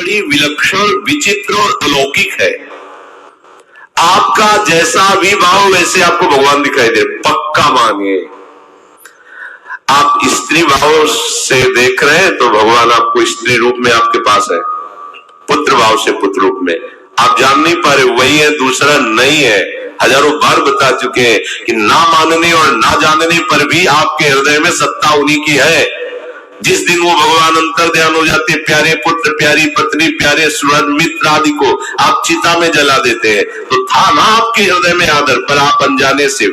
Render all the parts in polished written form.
बड़ी विलक्षण, विचित्र और अलौकिक है। आपका जैसा भी भाव वैसे आपको भगवान दिखाई दे, पक्का मानिए। आप स्त्री भाव से देख रहे हैं तो भगवान आपको स्त्री रूप में आपके पास है, पुत्र भाव से पुत्र रूप में। आप जान नहीं पा रहे वही है, दूसरा नहीं है। हजारों बार बता चुके हैं कि ना मानने और ना जानने पर भी आपके हृदय में सत्ता उन्हीं की है। जिस दिन वो भगवान अंतर ध्यान हो जाते, प्यारे पुत्र, प्यारी पत्नी, प्यारे सुहृद मित्र आदि को आप चिता में जला देते हैं, तो था ना आपके हृदय में आदर, पर आप अनजाने से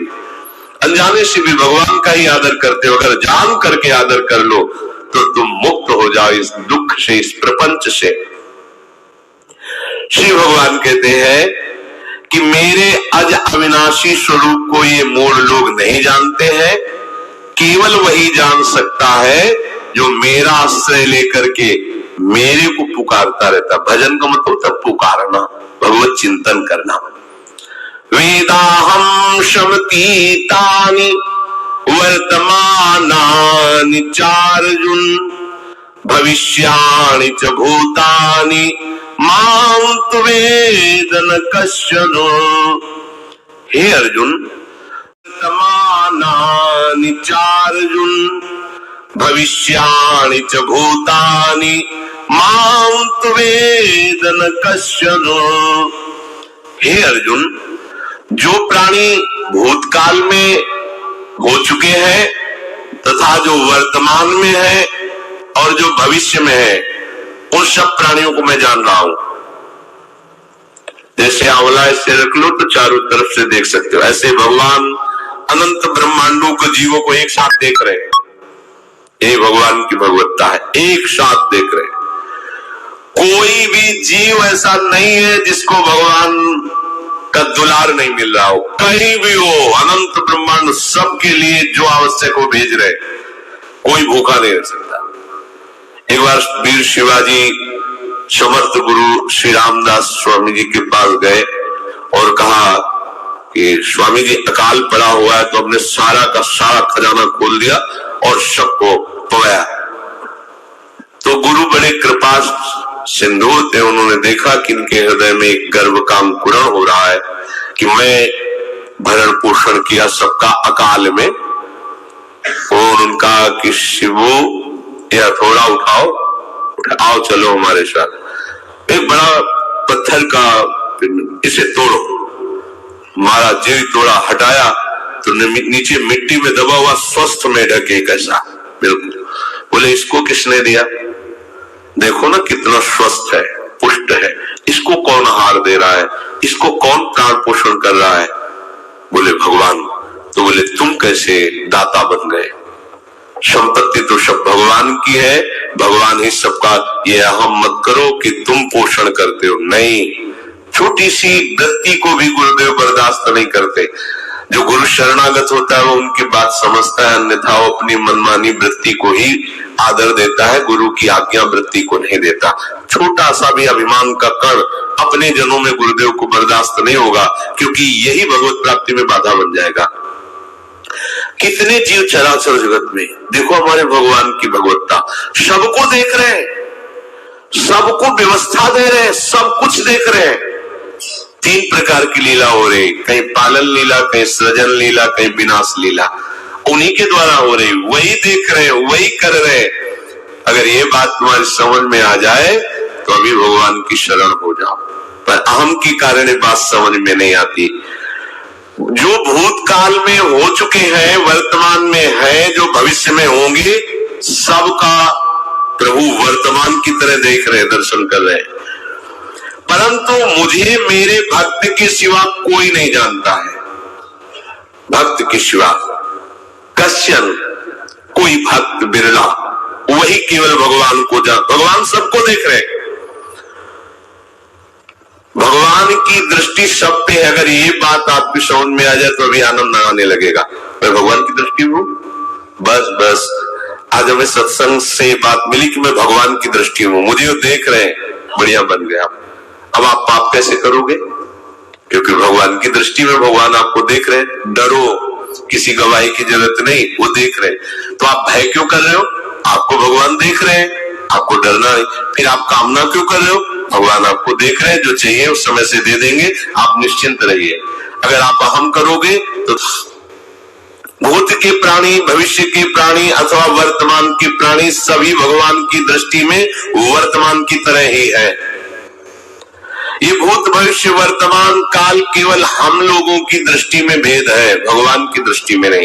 भी भगवान का ही आदर करते हो। अगर जान करके आदर कर लो तो तुम मुक्त हो जाओ इस दुख से, इस प्रपंच से। श्री भगवान कहते हैं कि मेरे अज अविनाशी स्वरूप को ये मूढ़ लोग नहीं जानते हैं, केवल वही जान सकता है जो मेरा आश्रय लेकर के मेरे को पुकारता रहता। भजन का मतलब होता पुकारना, भगवत चिंतन करना। वेदाहम शमतीतानि वर्तमानानि चार्जुन भविष्याणि च भूतानि मां तु वेद न कश्चन। हे अर्जुन, वर्तमानानि चार्जुन भविष्याणि च भूतानि मां तु वेद न कश्चन। हे अर्जुन, जो प्राणी भूतकाल में हो चुके हैं तथा जो वर्तमान में है और जो भविष्य में है, उन सब प्राणियों को मैं जान रहा हूं। जैसे आंवला ऐसे रख लो तो चारों तरफ से देख सकते हो, ऐसे भगवान अनंत ब्रह्मांडों को, जीवों को एक साथ देख रहे हैं। ये भगवान की भगवत्ता है, एक साथ देख रहे हैं। कोई भी जीव ऐसा नहीं है जिसको भगवान का दुलार नहीं मिल रहा हो, कहीं भी हो, अनंत ब्रह्मांड सबके लिए जो आवश्यक हो भेज रहे, कोई भूखा नहीं रह सकता। एक बार वीर शिवाजी समर्थ गुरु श्री रामदास स्वामी जी के पास गए और कहा कि स्वामी जी अकाल पड़ा हुआ है, तो हमने सारा का सारा खजाना खोल दिया और सबको पवाया। तो गुरु बड़े कृपा सिंधु थे, उन्होंने देखा कि इनके हृदय में एक गर्व का अंकुरण हो रहा है कि मैं भरण पोषण किया सबका अकाल में। और उनका कि शिवो या थोड़ा उठाओ, आओ चलो हमारे साथ। एक बड़ा पत्थर का, इसे तोड़ो। महाराज जी तोड़ा, हटाया तो नीचे मिट्टी में दबा हुआ स्वस्थ मेढक एक ऐसा, बिल्कुल। बोले इसको किसने दिया? देखो ना कितना स्वस्थ है, पुष्ट है, इसको कौन आहार दे रहा है, इसको कौन प्राण पोषण कर रहा है? बोले भगवान। तो बोले तुम कैसे दाता बन गए? संपत्ति तो सब भगवान की है, भगवान ही सबका, ये अहम मत करो कि तुम पोषण करते हो। नहीं, छोटी सी गति को भी गुरुदेव बर्दाश्त नहीं करते। जो गुरु शरणागत होता है वो उनकी बात समझता है, अन्यथा वो अपनी मनमानी वृत्ति को ही आदर देता है, गुरु की आज्ञा वृत्ति को नहीं देता। छोटा सा भी अभिमान का कण अपने जनों में गुरुदेव को बर्दाश्त नहीं होगा, क्योंकि यही भगवत प्राप्ति में बाधा बन जाएगा। कितने जीव चराचर जगत में, देखो हमारे भगवान की भगवत्ता, सबको देख रहे हैं, सबको व्यवस्था दे रहे हैं, सब कुछ देख रहे हैं। 3 प्रकार की लीला हो रही, कहीं पालन लीला, कहीं सृजन लीला, कहीं विनाश लीला, उन्हीं के द्वारा हो रही, वही देख रहे हैं, वही कर रहे हैं। अगर ये बात तुम्हारी समझ में आ जाए तो अभी भगवान की शरण हो जाओ, पर अहम के कारण ये बात समझ में नहीं आती। जो भूतकाल में हो चुके हैं, वर्तमान में है, जो भविष्य में होंगे, सबका प्रभु वर्तमान की तरह देख रहे, दर्शन कर रहे हैं। परंतु मुझे मेरे भक्त के सिवा कोई नहीं जानता है। भक्त के सिवा कश्यन, कोई भक्त बिरला, वही केवल भगवान को जान। भगवान सबको देख रहे, भगवान की दृष्टि सब पे है। अगर ये बात आपकी समझ में आ जाए तो अभी आनंद आने लगेगा। मैं भगवान की दृष्टि हूं, बस आज हमें सत्संग से बात मिली कि मैं भगवान की दृष्टि हूं, मुझे वो देख रहे हैं, बढ़िया बन गया। अब आप पाप कैसे करोगे? क्योंकि भगवान की दृष्टि में भगवान आपको देख रहे हैं। डरो, किसी गवाही की जरूरत नहीं, वो देख रहे हैं। तो आप भय क्यों कर रहे हो? आपको भगवान देख रहे हैं, आपको डरना नहीं। फिर आप कामना क्यों कर रहे हो? भगवान आपको देख रहे हैं, जो चाहिए उस समय से दे देंगे, आप निश्चिंत रहिए। अगर आप अहम करोगे तो भूत के प्राणी, भविष्य के प्राणी अथवा वर्तमान के प्राणी सभी भगवान की दृष्टि में वर्तमान की तरह ही है। ये भूत भविष्य वर्तमान काल केवल हम लोगों की दृष्टि में भेद है, भगवान की दृष्टि में नहीं।